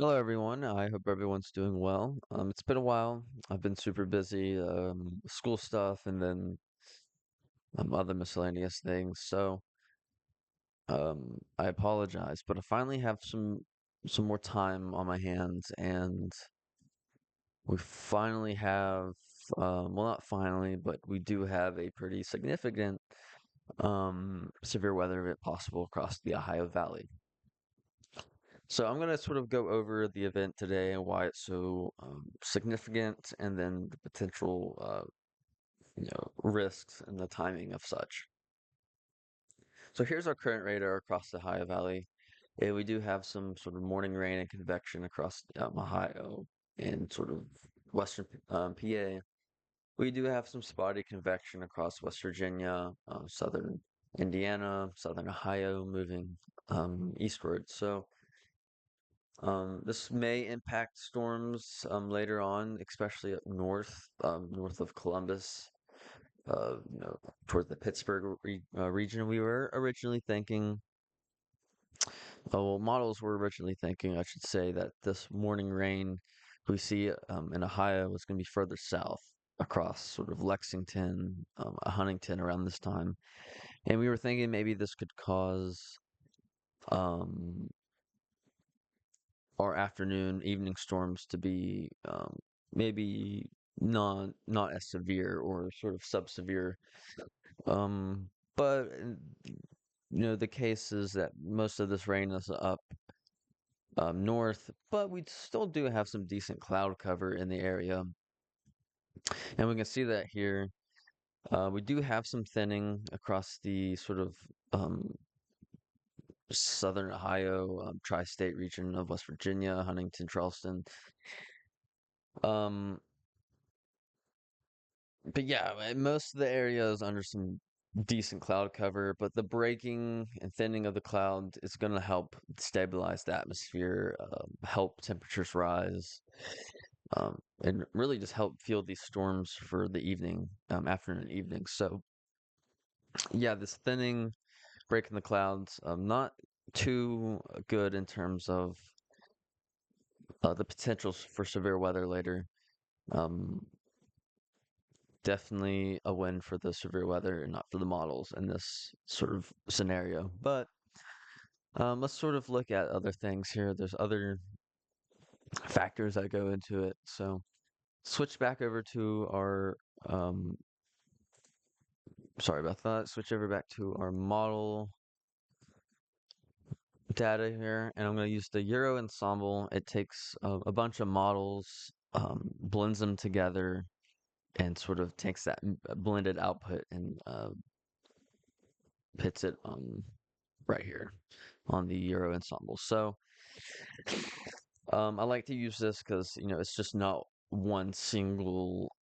Hello, everyone. I hope everyone's doing well. It's been a while. I've been super busy, school stuff, and then other miscellaneous things. I apologize, but I finally have some more time on my hands, and we finally have, well, not finally, but we do have a pretty significant severe weather event possible across the Ohio Valley. So I'm going to sort of go over the event today and why it's so significant, and then the potential, risks and the timing of such. So here's our current radar across the Ohio Valley. And we do have some sort of morning rain and convection across Ohio and sort of western PA. We do have some spotty convection across West Virginia, southern Indiana, southern Ohio, moving eastward. So this may impact storms later on, especially up north, north of Columbus, you know, toward the Pittsburgh region. We were originally thinking, well, models were originally thinking, I should say, that this morning rain we see in Ohio was going to be further south across sort of Lexington, Huntington around this time. And we were thinking maybe this could cause um, our afternoon, evening storms to be maybe not as severe or sort of sub-severe. Um, but the case is that most of this rain is up north, but we still do have some decent cloud cover in the area, and we can see that here. We do have some thinning across the sort of um, southern Ohio, tri-state region of West Virginia, Huntington, Charleston. Um, but yeah, most of the area is under some decent cloud cover, but the breaking and thinning of the cloud is going to help stabilize the atmosphere, help temperatures rise, and really just help fuel these storms for the evening, afternoon and evening. So yeah, this thinning, breaking the clouds, not too good in terms of the potentials for severe weather later. Um, Definitely a win for the severe weather and not for the models in this sort of scenario. But let's sort of look at other things here. There's other factors that go into it. So switch back over to our, um, sorry about that. Switch over back to our model data here, and I'm going to use the Euro ensemble. It takes a bunch of models, blends them together, and sort of takes that blended output and hits it on right here on the Euro ensemble. So I like to use this because it's just not one single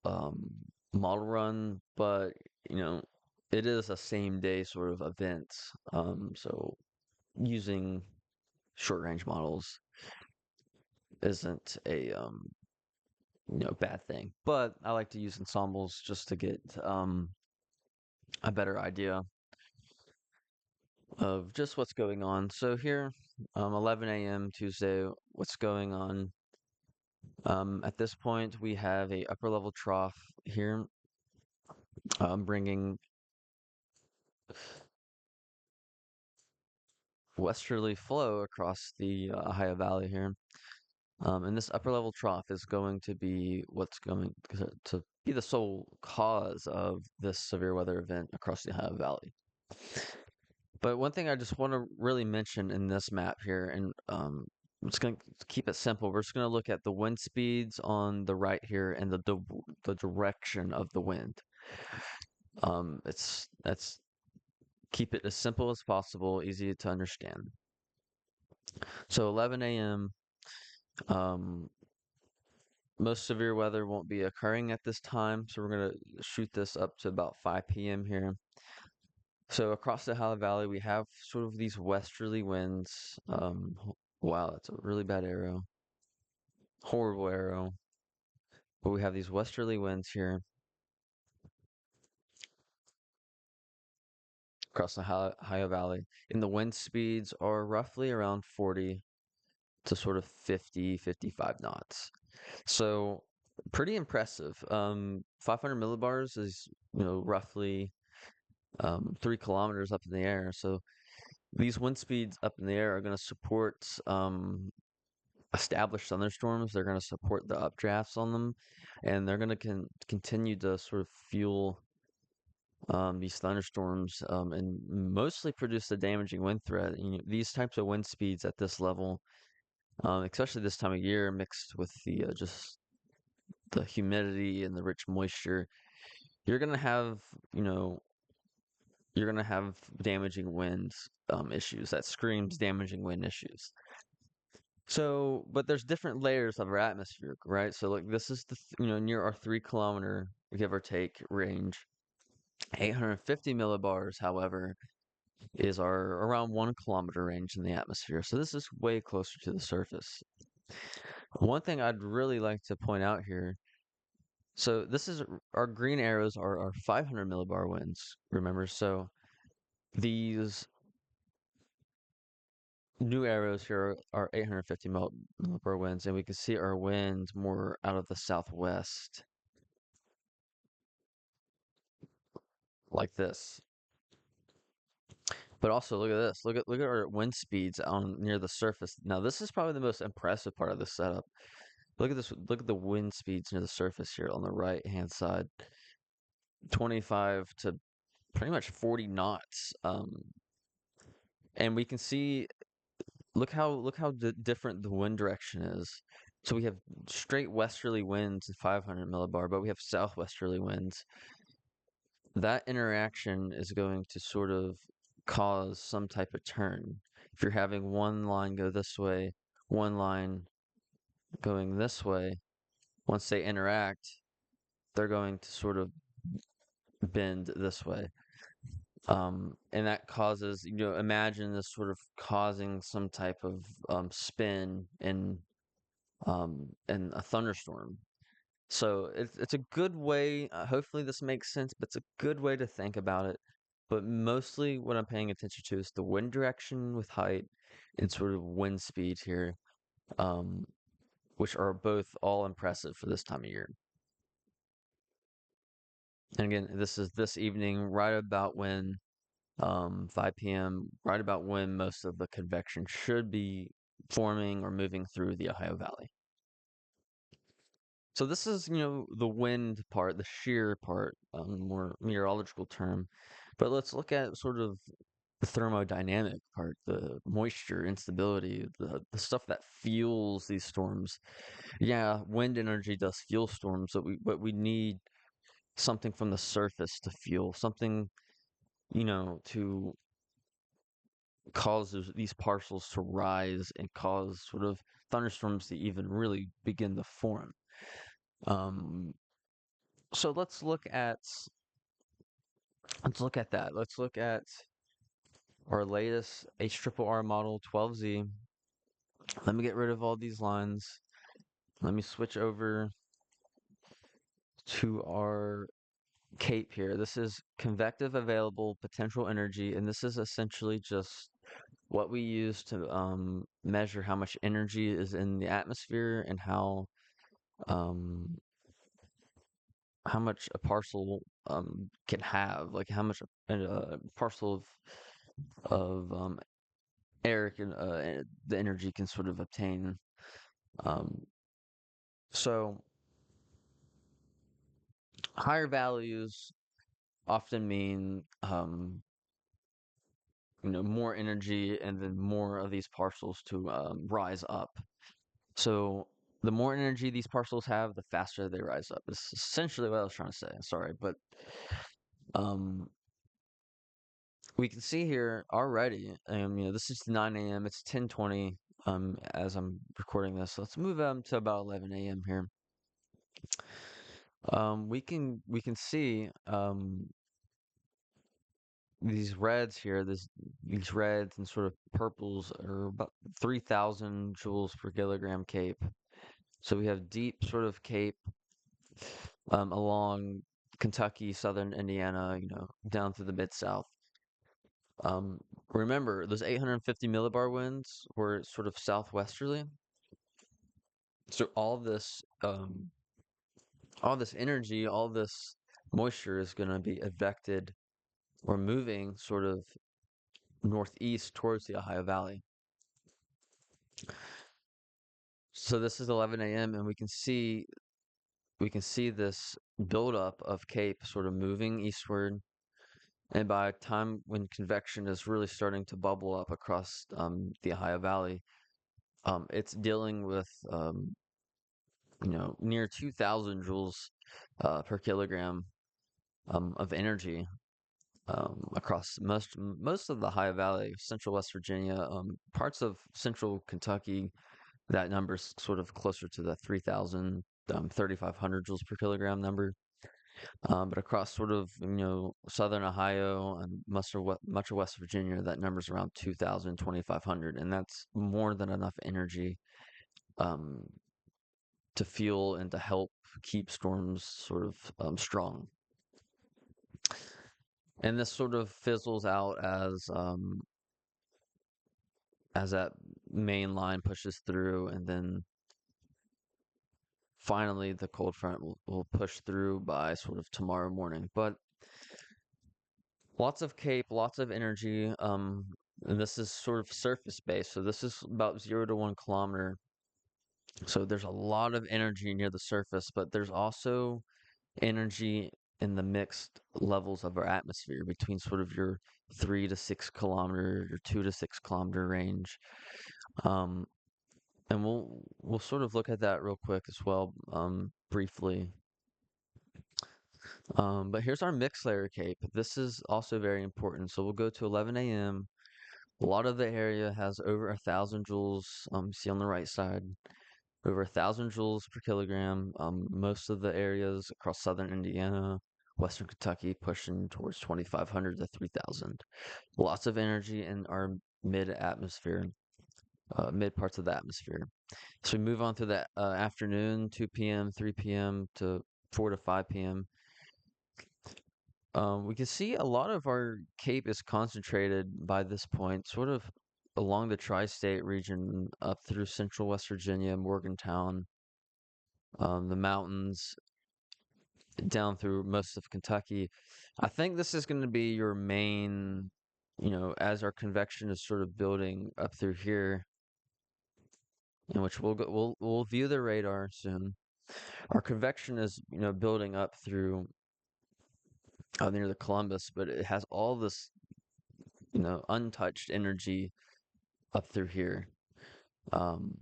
model run, but you know it is a same day sort of event. So using short range models isn't a bad thing, but I like to use ensembles just to get a better idea of just what's going on. So here, 11 a.m. Tuesday, what's going on? At this point, we have a upper level trough here, bringing westerly flow across the Ohio Valley here. And this upper level trough is going to be what's going to be the sole cause of this severe weather event across the Ohio Valley. But one thing I just want to really mention in this map here, and I'm just going to keep it simple. We're just going to look at the wind speeds on the right here and the direction of the wind. That's keep it as simple as possible, easy to understand. So 11 a.m. Um, most severe weather won't be occurring at this time, so we're going to shoot this up to about 5 p.m. here. So across the Ohio Valley, we have sort of these westerly winds. Wow, that's a really bad arrow. Horrible arrow. But we have these westerly winds here across the Ohio Valley. And the wind speeds are roughly around 40 to sort of 50, 55 knots. So pretty impressive. 500 millibars is, roughly 3 kilometers up in the air. So these wind speeds up in the air are going to support established thunderstorms. They're going to support the updrafts on them, and they're going to continue to sort of fuel these thunderstorms and mostly produce the damaging wind threat. These types of wind speeds at this level, especially this time of year, mixed with the just the humidity and the rich moisture, you're gonna have, you know, you're gonna have damaging wind issues. That screams damaging wind issues. So, but there's different layers of our atmosphere, right? So, like this is near our 3 kilometer, give or take, range. 850 millibars, however, is our around 1 kilometer range in the atmosphere. So this is way closer to the surface. One thing I'd really like to point out here. So this is our green arrows are our 500 millibar winds. Remember, so these new arrows here are 850 millibar winds, and we can see our winds more out of the southwest, like this. But also look at this. Look at our wind speeds on near the surface. Now this is probably the most impressive part of the setup. Look at this. Look at the wind speeds near the surface here on the right hand side. 25 to pretty much 40 knots. And we can see look how different the wind direction is. So we have straight westerly winds at 500 millibar, but we have southwesterly winds. That interaction is going to sort of cause some type of turn. If you're having one line go this way, one line going this way, once they interact, they're going to sort of bend this way. And that causes, imagine this sort of causing some type of spin in a thunderstorm. So it's a good way. Hopefully this makes sense, but it's a good way to think about it. But mostly what I'm paying attention to is the wind direction with height and sort of wind speed here, um, which are both all impressive for this time of year. And again, this is this evening, right about when 5 p.m., right about when most of the convection should be forming or moving through the Ohio Valley. So this is, the wind part, the shear part, more meteorological term. But let's look at sort of the thermodynamic part, the moisture, instability, the stuff that fuels these storms. Yeah, wind energy does fuel storms, but we need something from the surface to fuel, something, to cause these parcels to rise and cause sort of thunderstorms to even really begin to form. Um, so let's look at that. Let's look at our latest HRRR model 12Z. Let me get rid of all these lines. Let me switch over to our CAPE here. This is convective available potential energy, and this is essentially just what we use to measure how much energy is in the atmosphere and how much a parcel can have, like how much a parcel of air can the energy can sort of obtain. Um, so higher values often mean more energy and then more of these parcels to rise up. So the more energy these parcels have, the faster they rise up. Is essentially what I was trying to say. Sorry, but um, we can see here already. This is 9 a.m. It's 10:20 as I'm recording this. Let's move to about 11 a.m. here. We can see these reds here. These reds and sort of purples are about 3,000 joules per kilogram CAPE. So we have deep sort of CAPE along Kentucky, southern Indiana, down through the mid-south. Remember, those 850 millibar winds were sort of southwesterly. So all this energy, all this moisture is going to be evected or moving sort of northeast towards the Ohio Valley. So this is 11 a.m. and we can see this buildup of Cape sort of moving eastward. And by time when convection is really starting to bubble up across the Ohio Valley, it's dealing with near 2,000 joules per kilogram of energy across most of the Ohio Valley, central West Virginia, parts of central Kentucky. That number's sort of closer to the 3,000, 3,500 joules per kilogram number. But across sort of southern Ohio and much of West Virginia, that number's around 2,000, 2,500, and that's more than enough energy um, to fuel and to help keep storms sort of strong. And this sort of fizzles out as that main line pushes through, and then finally the cold front will push through by sort of tomorrow morning. But lots of Cape, lots of energy. And this is sort of surface based, so this is about 0 to 1 kilometer. So there's a lot of energy near the surface, but there's also energy in the mixed levels of our atmosphere between sort of your 3 to 6 kilometer, your 2 to 6 kilometer range. Um, and we'll sort of look at that real quick as well, briefly. But here's our mixed layer cape. This is also very important. So we'll go to 11 a.m. A lot of the area has over 1,000 joules. See on the right side, over 1,000 joules per kilogram. Most of the areas across southern Indiana, western Kentucky, pushing towards 2,500 to 3,000. Lots of energy in our mid atmosphere, mid parts of the atmosphere. So we move on to the afternoon, 2 p.m., 3 p.m. to 4 to 5 p.m. We can see a lot of our cape is concentrated by this point, sort of along the tri-state region up through central West Virginia, Morgantown, the mountains, down through most of Kentucky. I think this is going to be your main, as our convection is sort of building up through here, in which we'll view the radar soon. Our convection is, building up through near the Columbus, but it has all this, untouched energy up through here. Um,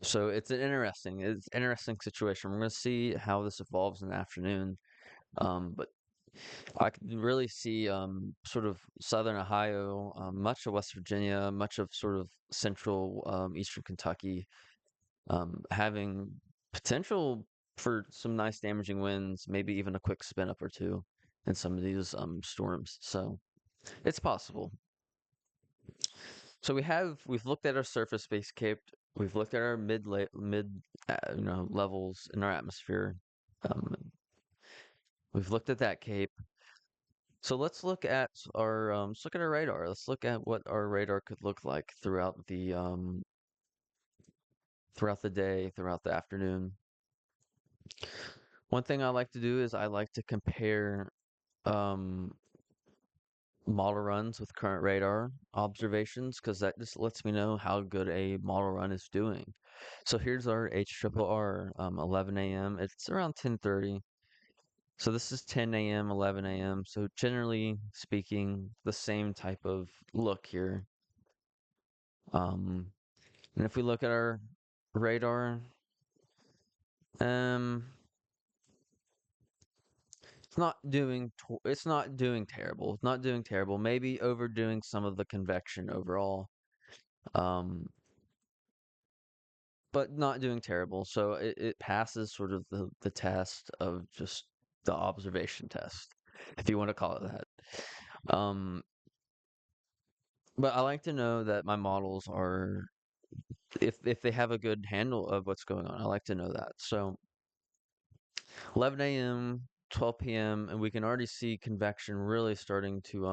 so it's an interesting situation. We're going to see how this evolves in the afternoon. But I can really see sort of southern Ohio, much of West Virginia, much of sort of central eastern Kentucky having potential for some nice damaging winds, maybe even a quick spin up or two in some of these storms. So it's possible. So we've looked at our surface base cape. We've looked at our levels in our atmosphere. Um, we've looked at that cape. So let's look at our radar. Let's look at what our radar could look like throughout the day, throughout the afternoon. One thing I like to do is I like to compare um, model runs with current radar observations because that just lets me know how good a model run is doing. So here's our HRRR 11 a.m. It's around 10:30. So this is 10 a.m., 11 a.m. So generally speaking, the same type of look here. And if we look at our radar, um, it's not doing terrible. It's not doing terrible. Maybe overdoing some of the convection overall. Um, but not doing terrible. So it passes sort of the test of just the observation test, if you want to call it that. But I like to know that my models are if they have a good handle of what's going on. I like to know that. So 11 a.m., 12 p.m., and we can already see convection really starting to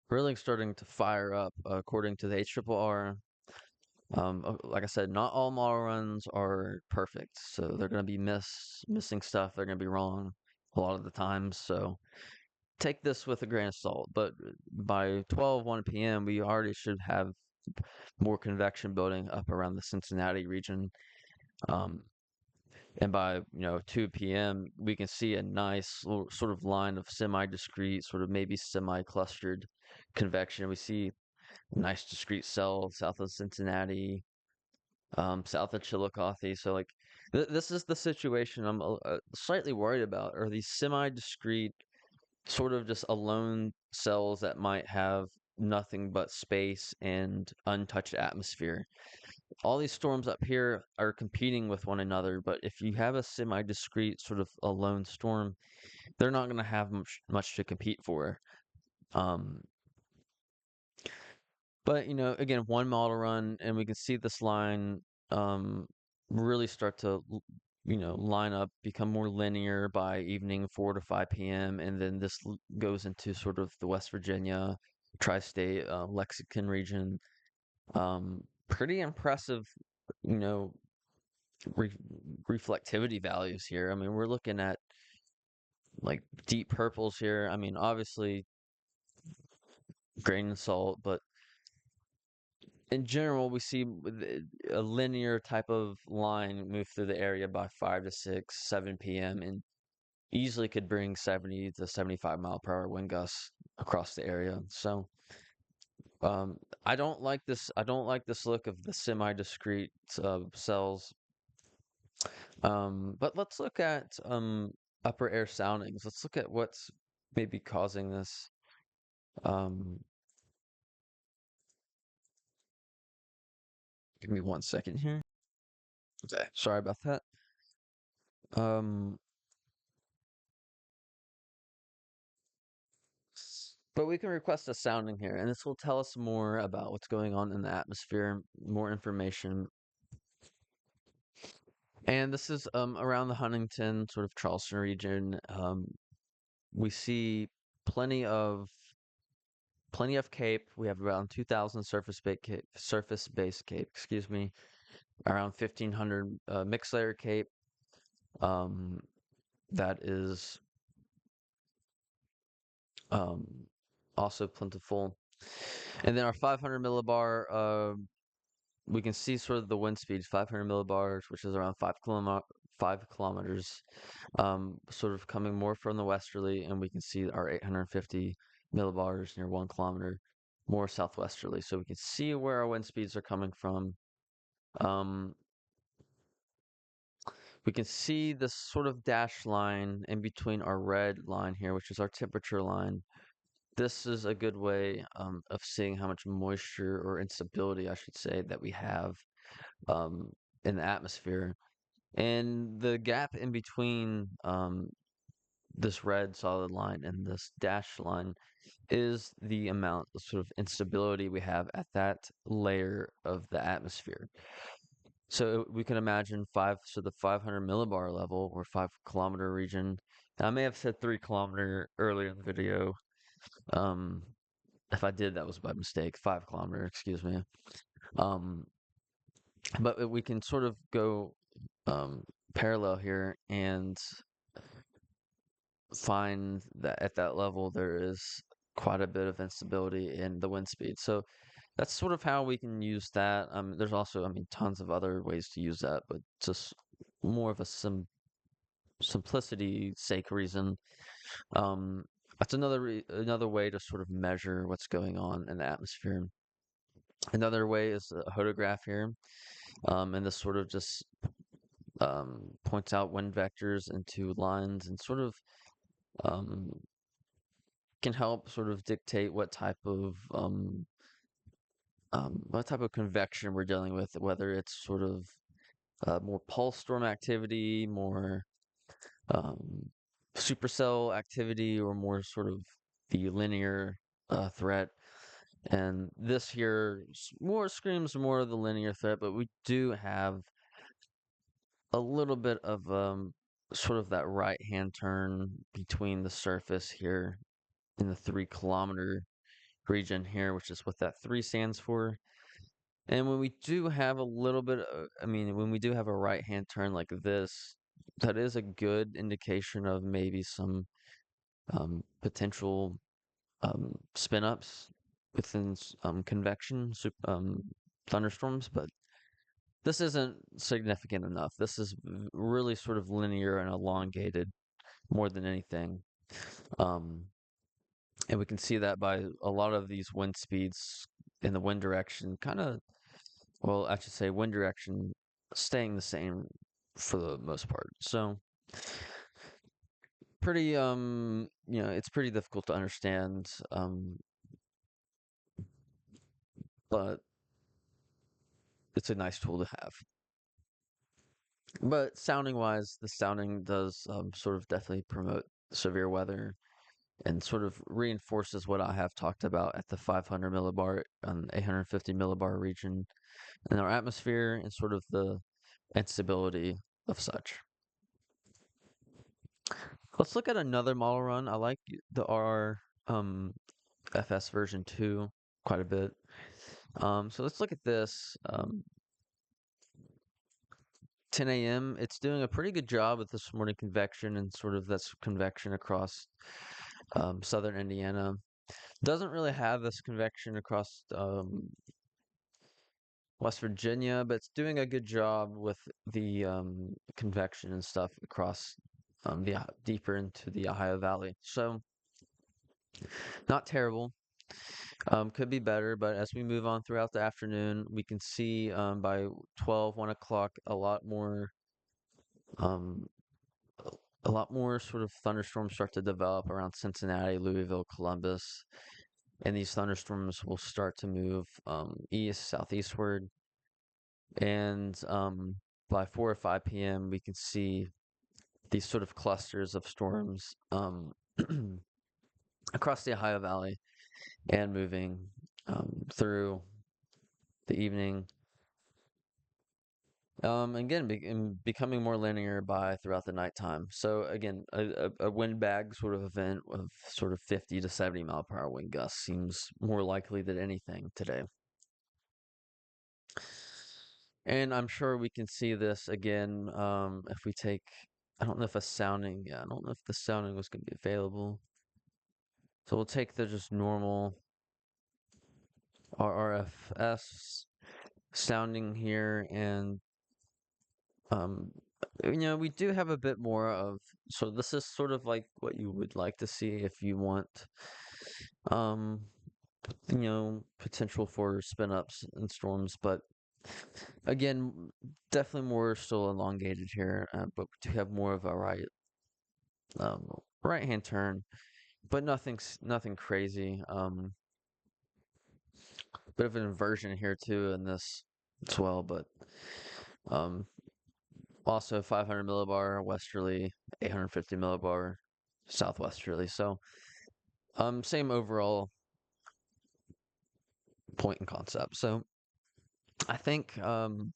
really starting to fire up according to the HRRR. Like I said, not all model runs are perfect, so they're going to be missing stuff. They're going to be wrong a lot of the times. So take this with a grain of salt. But by 1 p.m., we already should have more convection building up around the Cincinnati region. Um, and by 2 p.m., we can see a nice sort of line of semi-discrete, sort of maybe semi-clustered convection. We see a nice discrete cell south of Cincinnati, south of Chillicothe. So like this is the situation I'm slightly worried about. Are these semi-discrete, sort of just alone cells that might have nothing but space and untouched atmosphere? All these storms up here are competing with one another, but if you have a semi-discrete sort of a lone storm, they're not going to have much to compete for. Um, but again, one model run, and we can see this line um, really start to line up, become more linear by evening 4 to 5 p.m., and then this goes into sort of the West Virginia, tri-state, Lexington region. Pretty impressive, you know, re reflectivity values here. I mean, we're looking at like deep purples here. I mean, obviously grain of salt, but in general, we see a linear type of line move through the area by 5 to 6, 7 p.m. and easily could bring 70 to 75-mile-per-hour wind gusts across the area. So, I don't like this. I don't like this look of the semi-discrete cells. But let's look at upper air soundings. Let's look at what's maybe causing this. Um, Give me 1 second here. Okay, sorry about that. Um, but we can request a sounding here, and this will tell us more about what's going on in the atmosphere, more information. And this is around the Huntington, sort of Charleston region. We see plenty of Cape. We have around 2,000 surface base Cape, excuse me, around 1,500 mixed layer Cape. Um, that is um, also plentiful. And then our 500 millibar, we can see sort of the wind speeds, 500 millibars, which is around 5 kilometers, sort of coming more from the westerly, and we can see our 850 millibars near 1 kilometer more southwesterly. So we can see where our wind speeds are coming from. Um, we can see this sort of dashed line in between our red line here, which is our temperature line. This is a good way of seeing how much moisture or instability, I should say, that we have um, in the atmosphere. And the gap in between this red solid line and this dashed line is the amount of sort of instability we have at that layer of the atmosphere. So we can imagine so the 500 millibar level or 5 kilometer region. I may have said 3 kilometer earlier in the video. Um, if I did, that was by mistake. 5 kilometer, excuse me. Um, but we can sort of go parallel here and find that at that level there is quite a bit of instability in the wind speed. So that's sort of how we can use that. There's also, I mean, tons of other ways to use that, but just more of a simplicity sake reason. Um, that's another way to sort of measure what's going on in the atmosphere. Another way is a hodograph here, and this sort of just points out wind vectors into lines and sort of um, can help sort of dictate what type of convection we're dealing with, whether it's sort of more pulse storm activity, more um, supercell activity, or more sort of the linear threat. And this here more screams more of the linear threat, but we do have a little bit of sort of that right hand turn between the surface here in the 3 kilometer region here, which is what that 3 stands for. And when we do have a little bit of, I mean, when we do have a right hand turn like this, that is a good indication of maybe some potential spin ups within convection thunderstorms, but this isn't significant enough. This is really sort of linear and elongated more than anything. Um, and we can see that by a lot of these wind speeds in the wind direction, kind of, well, I should say wind direction staying the same for the most part. So pretty, it's pretty difficult to understand, but it's a nice tool to have. But sounding wise, the sounding does sort of definitely promote severe weather and sort of reinforces what I have talked about at the 500 millibar and 850 millibar region in our atmosphere and sort of the instability of such. Let's look at another model run. I like the R FS version 2 quite a bit. So let's look at this. 10 a.m. It's doing a pretty good job with this morning convection and sort of that's convection across southern Indiana. Doesn't really have this convection across West Virginia, but it's doing a good job with the convection and stuff across the deeper into the Ohio Valley. So not terrible. Could be better, but as we move on throughout the afternoon, we can see by 12, 1 o'clock, um, a lot more sort of thunderstorms start to develop around Cincinnati, Louisville, Columbus, and these thunderstorms will start to move east, southeastward, and by 4 or 5 p.m., we can see these sort of clusters of storms across the Ohio Valley and moving through the evening. Again, becoming more linear by throughout the nighttime. So again, a windbag sort of event of sort of 50 to 70 mile per hour wind gusts seems more likely than anything today. And I'm sure we can see this again if we take, I don't know if I don't know if the sounding was going to be available. So we'll take the just normal RRFS sounding here and we do have a bit more of, so this is sort of like what you would like to see if you want, um, potential for spin ups and storms, but again, definitely more still elongated here, but we do have more of a right hand turn, but nothing crazy. Bit of an inversion here too in this as well, but um, also 500 millibar westerly, 850 millibar southwesterly. So, same overall point and concept. So, I think um,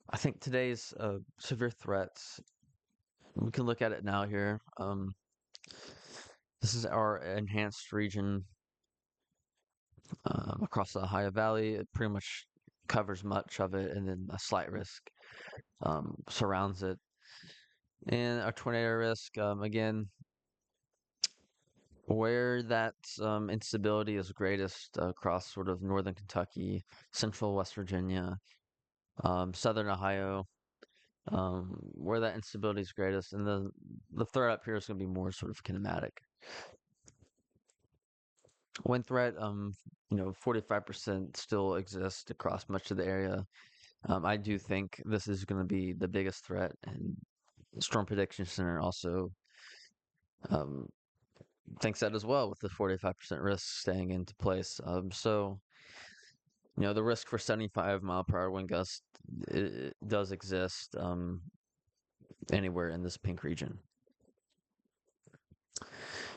I think today's severe threats. We can look at it now here. This is our enhanced region across the Ohio Valley. It pretty much covers much of it, and then a slight risk surrounds it. And our tornado risk, again, where that instability is greatest across sort of northern Kentucky, central West Virginia, southern Ohio, where that instability is greatest, and the threat up here is going to be more sort of kinematic. Wind threat, 45% still exists across much of the area. I do think this is going to be the biggest threat, and Storm Prediction Center also um, thinks that as well, with the 45% risk staying into place. So, the risk for 75 mile per hour wind gust it does exist anywhere in this pink region.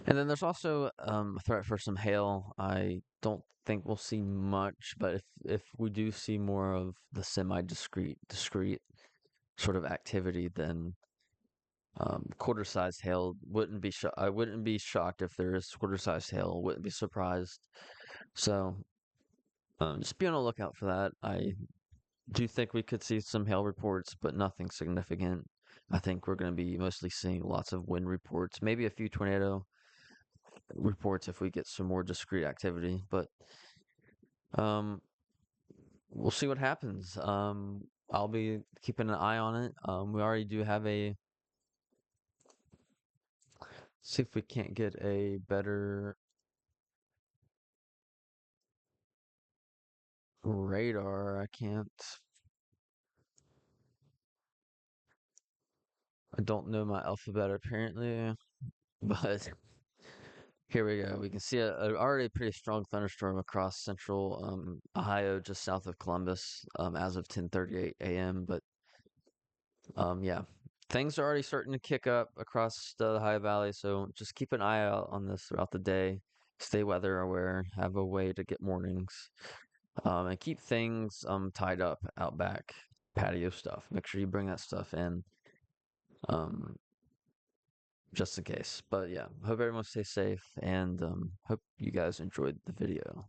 And then there's also a threat for some hail. I don't think we'll see much, but if we do see more of the discrete sort of activity, then Quarter-sized hail I wouldn't be shocked if there is quarter-sized hail. Wouldn't be surprised. So just be on the lookout for that. I do think we could see some hail reports, but nothing significant. I think we're going to be mostly seeing lots of wind reports, maybe a few tornado reports if we get some more discrete activity. But um, we'll see what happens. I'll be keeping an eye on it. We already do have a. See if we can't get a better radar. I can't. I don't know my alphabet apparently, but here we go. We can see a already pretty strong thunderstorm across central Ohio, just south of Columbus, as of 10:38 a.m. But yeah, things are already starting to kick up across the Ohio Valley, so just keep an eye out on this throughout the day. Stay weather aware. Have a way to get mornings, and keep things tied up out back, patio stuff. Make sure you bring that stuff in. Um, just in case. But yeah, hope everyone stays safe and hope you guys enjoyed the video.